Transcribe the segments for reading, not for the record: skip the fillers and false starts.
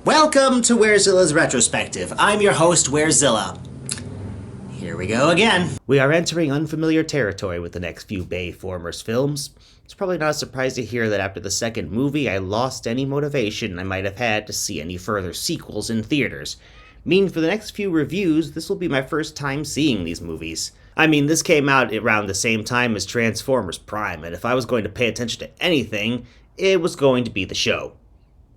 Welcome to Werezilla's Retrospective. I'm your host, Werezilla. Here we go again. We are entering unfamiliar territory with the next few Bayformers films. It's probably not a surprise to hear that after the second movie, I lost any motivation I might have had to see any further sequels in theaters. Meaning for the next few reviews, this will be my first time seeing these movies. I mean, this came out around the same time as Transformers Prime, and if I was going to pay attention to anything, it was going to be the show.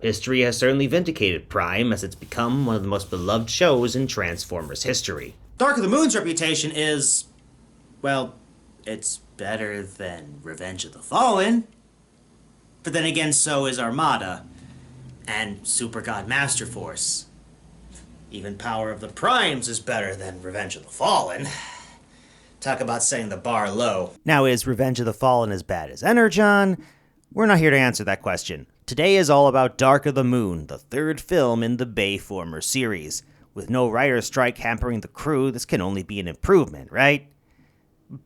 History has certainly vindicated Prime, as it's become one of the most beloved shows in Transformers history. Dark of the Moon's reputation is, well, it's better than Revenge of the Fallen. But then again, so is Armada, and Super God Master Force. Even Power of the Primes is better than Revenge of the Fallen. Talk about setting the bar low. Now, is Revenge of the Fallen as bad as Energon? We're not here to answer that question. Today is all about Dark of the Moon, the third film in the Bayformers series. With no writer's strike hampering the crew, this can only be an improvement, right?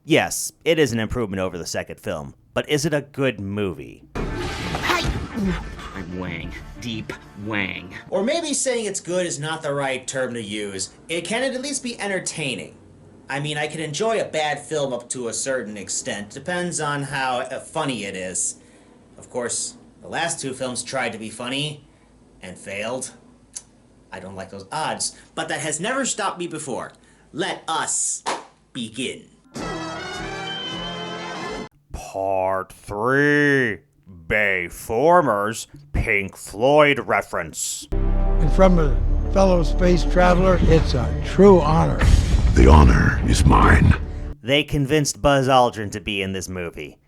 Yes, it is an improvement over the second film, but is it a good movie? I'm Wang. Deep Wang. Or maybe saying it's good is not the right term to use. It can at least be entertaining. I mean, I can enjoy a bad film up to a certain extent. Depends on how funny it is. Of course, the last two films tried to be funny and failed. I don't like those odds, but that has never stopped me before. Let us begin. Part 3. Bayformers Pink Floyd reference. And from a fellow space traveler, it's a true honor. The honor is mine. They convinced Buzz Aldrin to be in this movie.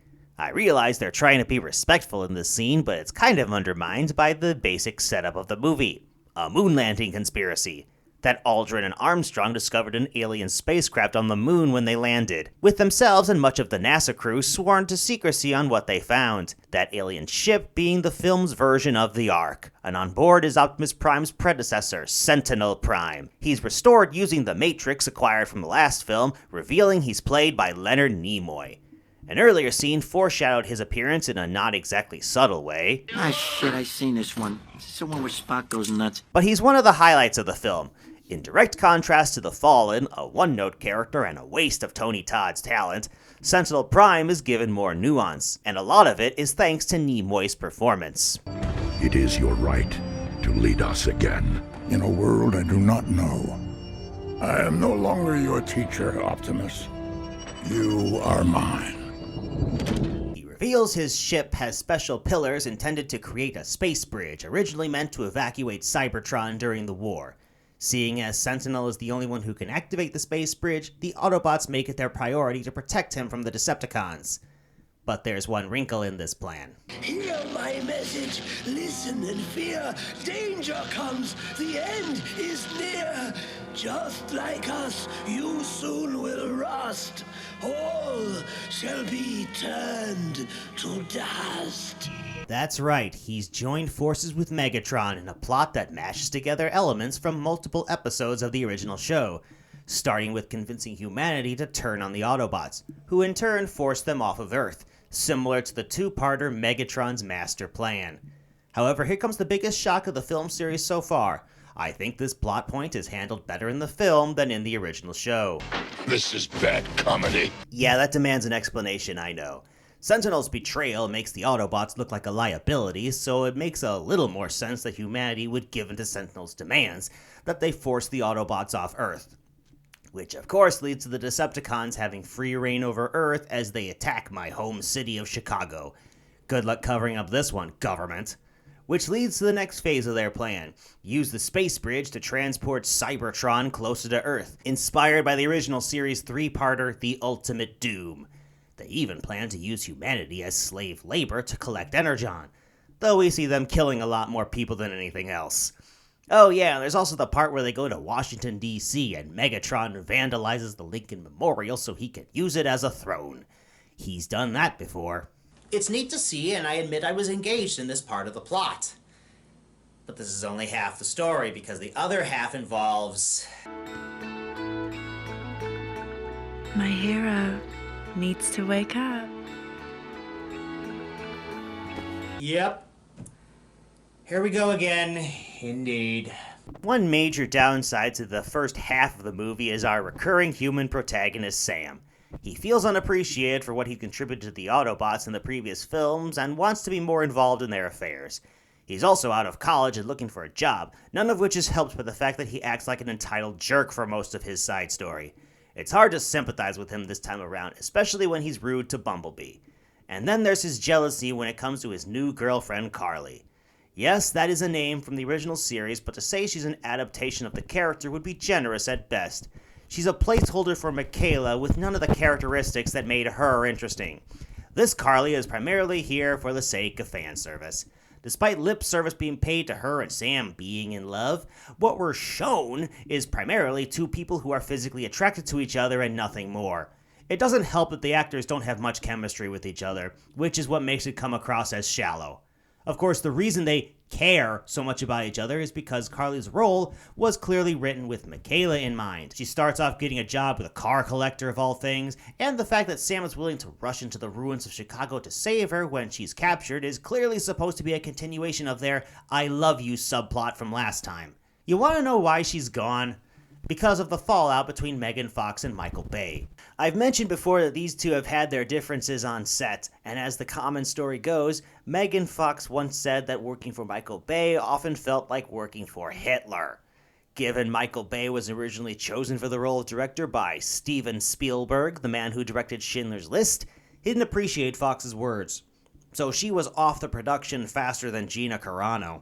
I realize they're trying to be respectful in this scene, but it's kind of undermined by the basic setup of the movie. A moon landing conspiracy. That Aldrin and Armstrong discovered an alien spacecraft on the moon when they landed, with themselves and much of the NASA crew sworn to secrecy on what they found. That alien ship being the film's version of the Ark, and on board is Optimus Prime's predecessor, Sentinel Prime. He's restored using the Matrix acquired from the last film, revealing he's played by Leonard Nimoy. An earlier scene foreshadowed his appearance in a not exactly subtle way. Ah, shit, I seen this one. This is the one where Spock goes nuts. But he's one of the highlights of the film. In direct contrast to the Fallen, a one-note character and a waste of Tony Todd's talent, Sentinel Prime is given more nuance, and a lot of it is thanks to Nimoy's performance. It is your right to lead us again. In a world I do not know, I am no longer your teacher, Optimus. You are mine. He reveals his ship has special pillars intended to create a space bridge originally meant to evacuate Cybertron during the war. Seeing as Sentinel is the only one who can activate the space bridge, the Autobots make it their priority to protect him from the Decepticons. But there's one wrinkle in this plan. Hear my message, listen and fear. Danger comes, the end is near. Just like us, you soon will rust. All shall be turned to dust. That's right, he's joined forces with Megatron in a plot that mashes together elements from multiple episodes of the original show, starting with convincing humanity to turn on the Autobots, who in turn force them off of Earth, similar to the two-parter Megatron's master plan. However, here comes the biggest shock of the film series so far. I think this plot point is handled better in the film than in the original show. This is bad comedy. Yeah, that demands an explanation, I know. Sentinel's betrayal makes the Autobots look like a liability, so it makes a little more sense that humanity would give in to Sentinel's demands, that they force the Autobots off Earth. Which of course leads to the Decepticons having free reign over Earth as they attack my home city of Chicago. Good luck covering up this one, government. Which leads to the next phase of their plan. Use the space bridge to transport Cybertron closer to Earth, inspired by the original series 3-parter The Ultimate Doom. They even plan to use humanity as slave labor to collect Energon, though we see them killing a lot more people than anything else. Oh yeah, there's also the part where they go to Washington, D.C. and Megatron vandalizes the Lincoln Memorial so he can use it as a throne. He's done that before. It's neat to see, and I admit I was engaged in this part of the plot. But this is only half the story, because the other half involves... My hero needs to wake up. Yep. Here we go again. Indeed. One major downside to the first half of the movie is our recurring human protagonist, Sam. He feels unappreciated for what he contributed to the Autobots in the previous films and wants to be more involved in their affairs. He's also out of college and looking for a job, none of which is helped by the fact that he acts like an entitled jerk for most of his side story. It's hard to sympathize with him this time around, especially when he's rude to Bumblebee. And then there's his jealousy when it comes to his new girlfriend, Carly. Yes, that is a name from the original series, but to say she's an adaptation of the character would be generous at best. She's a placeholder for Michaela with none of the characteristics that made her interesting. This Carly is primarily here for the sake of fan service. Despite lip service being paid to her and Sam being in love, what we're shown is primarily two people who are physically attracted to each other and nothing more. It doesn't help that the actors don't have much chemistry with each other, which is what makes it come across as shallow. Of course, the reason they care so much about each other is because Carly's role was clearly written with Michaela in mind. She starts off getting a job with a car collector of all things, and the fact that Sam is willing to rush into the ruins of Chicago to save her when she's captured is clearly supposed to be a continuation of their I love you subplot from last time. You want to know why she's gone? Because of the fallout between Megan Fox and Michael Bay. I've mentioned before that these two have had their differences on set, and as the common story goes, Megan Fox once said that working for Michael Bay often felt like working for Hitler. Given Michael Bay was originally chosen for the role of director by Steven Spielberg, the man who directed Schindler's List, he didn't appreciate Fox's words. So she was off the production faster than Gina Carano.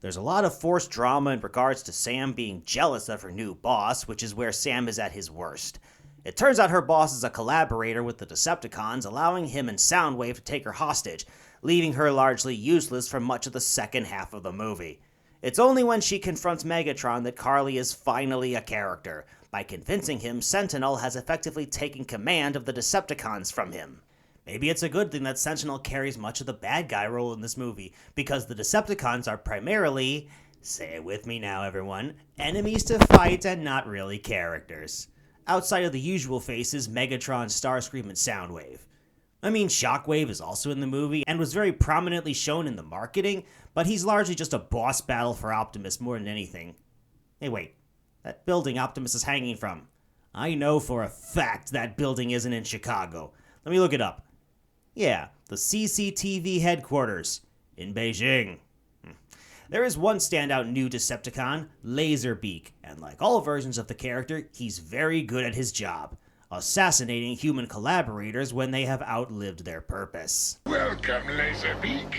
There's a lot of forced drama in regards to Sam being jealous of her new boss, which is where Sam is at his worst. It turns out her boss is a collaborator with the Decepticons, allowing him and Soundwave to take her hostage, leaving her largely useless for much of the second half of the movie. It's only when she confronts Megatron that Carly is finally a character, by convincing him Sentinel has effectively taken command of the Decepticons from him. Maybe it's a good thing that Sentinel carries much of the bad guy role in this movie, because the Decepticons are primarily, say it with me now everyone, enemies to fight and not really characters. Outside of the usual faces, Megatron, Starscream, and Soundwave. I mean, Shockwave is also in the movie, and was very prominently shown in the marketing, but he's largely just a boss battle for Optimus more than anything. Hey wait, that building Optimus is hanging from. I know for a fact that building isn't in Chicago. Let me look it up. Yeah, the CCTV headquarters in Beijing. There is one standout new Decepticon, Laserbeak, and like all versions of the character, he's very good at his job, assassinating human collaborators when they have outlived their purpose. Welcome, Laserbeak.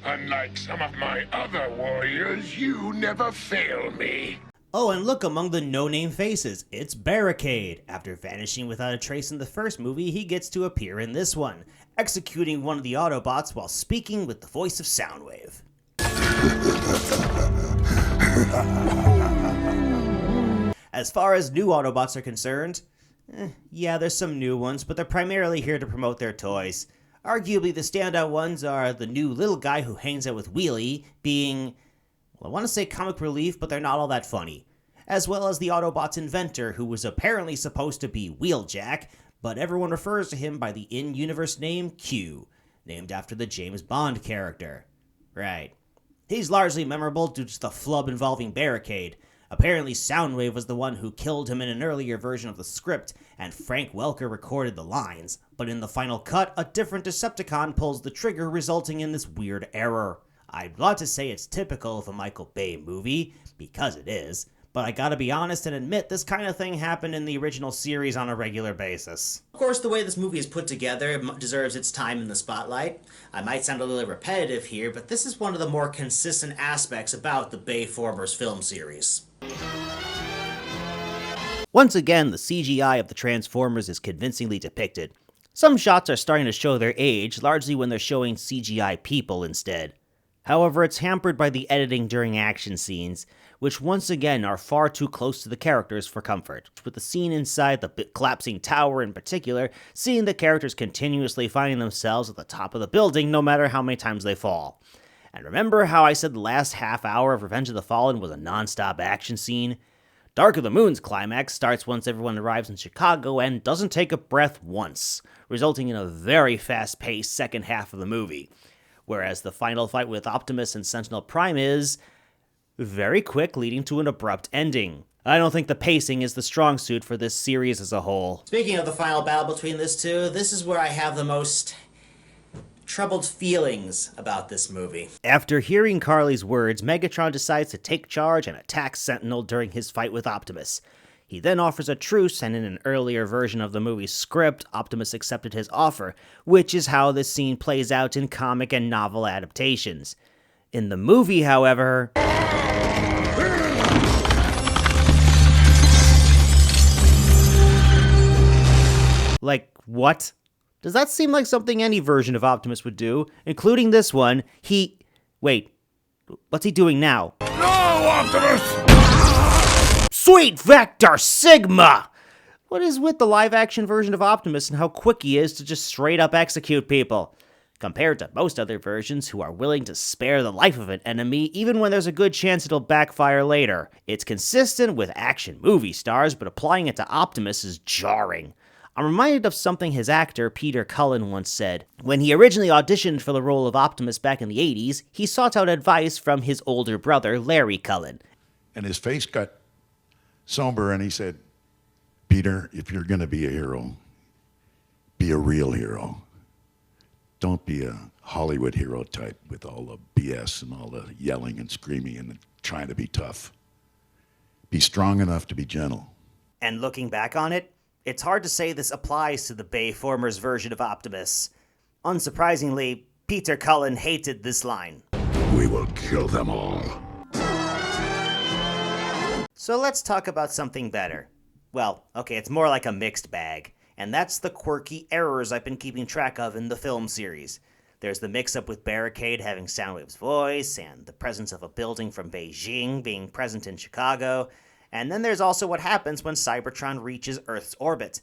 Unlike some of my other warriors, you never fail me. Oh, and look among the no-name faces, it's Barricade. After vanishing without a trace in the first movie, he gets to appear in this one, executing one of the Autobots while speaking with the voice of Soundwave. As far as new Autobots are concerned, yeah, there's some new ones, but they're primarily here to promote their toys. Arguably, the standout ones are the new little guy who hangs out with Wheelie, being, well, I want to say comic relief, but they're not all that funny. As well as the Autobot's inventor, who was apparently supposed to be Wheeljack, but everyone refers to him by the in-universe name Q, named after the James Bond character. Right. He's largely memorable due to the flub involving Barricade. Apparently Soundwave was the one who killed him in an earlier version of the script, and Frank Welker recorded the lines, but in the final cut, a different Decepticon pulls the trigger, resulting in this weird error. I'd love to say it's typical of a Michael Bay movie, because it is, but I gotta be honest and admit this kind of thing happened in the original series on a regular basis. Of course, the way this movie is put together deserves its time in the spotlight. I might sound a little repetitive here, but this is one of the more consistent aspects about the Bayformers Film Series. Once again, the CGI of the Transformers is convincingly depicted. Some shots are starting to show their age, largely when they're showing CGI people instead. However, it's hampered by the editing during action scenes, which once again are far too close to the characters for comfort. With the scene inside the collapsing tower in particular, seeing the characters continuously finding themselves at the top of the building no matter how many times they fall. And remember how I said the last half hour of Revenge of the Fallen was a non-stop action scene? Dark of the Moon's climax starts once everyone arrives in Chicago and doesn't take a breath once, resulting in a very fast-paced second half of the movie. whereas the final fight with Optimus and Sentinel Prime is very quick, leading to an abrupt ending. I don't think the pacing is the strong suit for this series as a whole. Speaking of the final battle between these two, this is where I have the most troubled feelings about this movie. After hearing Carly's words, Megatron decides to take charge and attack Sentinel during his fight with Optimus. He then offers a truce, and in an earlier version of the movie's script, Optimus accepted his offer, which is how this scene plays out in comic and novel adaptations. In the movie, however... Like, what? Does that seem like something any version of Optimus would do, including this one? Wait, what's he doing now? No, Optimus! Sweet Vector Sigma! What is with the live-action version of Optimus and how quick he is to just straight-up execute people? Compared to most other versions who are willing to spare the life of an enemy even when there's a good chance it'll backfire later. It's consistent with action movie stars, but applying it to Optimus is jarring. I'm reminded of something his actor, Peter Cullen, once said. When he originally auditioned for the role of Optimus back in the 80s, he sought out advice from his older brother, Larry Cullen. And his face got somber, and he said, Peter, if you're going to be a hero, be a real hero. Don't be a Hollywood hero type with all the BS and all the yelling and screaming and trying to be tough. Be strong enough to be gentle. And looking back on it, it's hard to say this applies to the Bayformers version of Optimus. Unsurprisingly, Peter Cullen hated this line. We will kill them all. So let's talk about something better. Well, okay, it's more like a mixed bag, and that's the quirky errors I've been keeping track of in the film series. There's the mix-up with Barricade having Soundwave's voice, and the presence of a building from Beijing being present in Chicago, and then there's also what happens when Cybertron reaches Earth's orbit.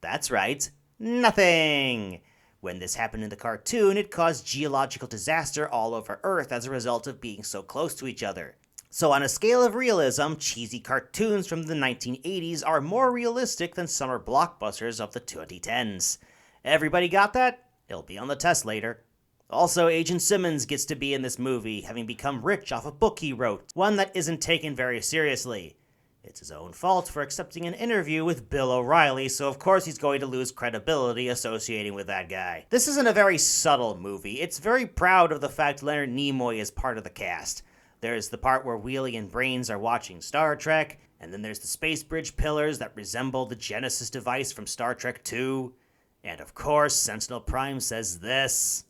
That's right, nothing! When this happened in the cartoon, it caused geological disaster all over Earth as a result of being so close to each other. So on a scale of realism, cheesy cartoons from the 1980s are more realistic than summer blockbusters of the 2010s. Everybody got that? It'll be on the test later. Also, Agent Simmons gets to be in this movie, having become rich off a book he wrote, one that isn't taken very seriously. It's his own fault for accepting an interview with Bill O'Reilly, so of course he's going to lose credibility associating with that guy. This isn't a very subtle movie. It's very proud of the fact Leonard Nimoy is part of the cast. There's the part where Wheelie and Brains are watching Star Trek, and then there's the space bridge pillars that resemble the Genesis device from Star Trek II. And of course, Sentinel Prime says this.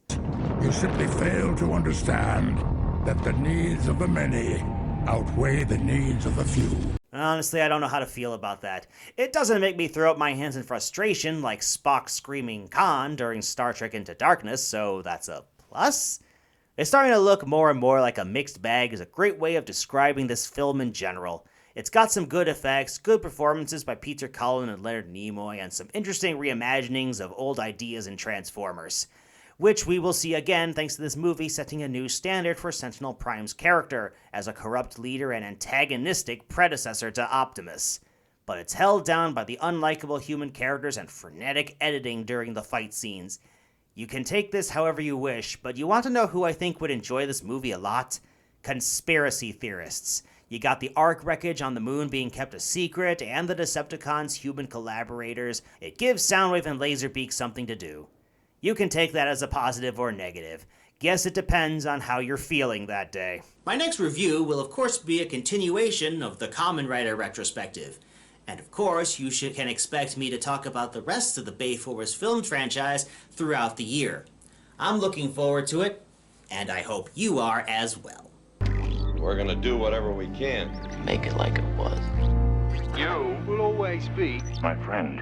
You simply fail to understand that the needs of the many outweigh the needs of the few. Honestly, I don't know how to feel about that. It doesn't make me throw up my hands in frustration like Spock screaming Khan during Star Trek Into Darkness, so that's a plus. It's starting to look more and more like a mixed bag is a great way of describing this film in general. It's got some good effects, good performances by Peter Cullen and Leonard Nimoy, and some interesting reimaginings of old ideas in Transformers, which we will see again thanks to this movie setting a new standard for Sentinel Prime's character as a corrupt leader and antagonistic predecessor to Optimus. But it's held down by the unlikable human characters and frenetic editing during the fight scenes. You can take this however you wish, but you want to know who I think would enjoy this movie a lot? Conspiracy theorists. You got the Ark wreckage on the moon being kept a secret, and the Decepticons' human collaborators. It gives Soundwave and Laserbeak something to do. You can take that as a positive or negative. Guess it depends on how you're feeling that day. My next review will of course be a continuation of the Kamen Rider retrospective. And of course, you can expect me to talk about the rest of the Bayformers film franchise throughout the year. I'm looking forward to it, and I hope you are as well. We're gonna do whatever we can. Make it like it was. You will always be My friend.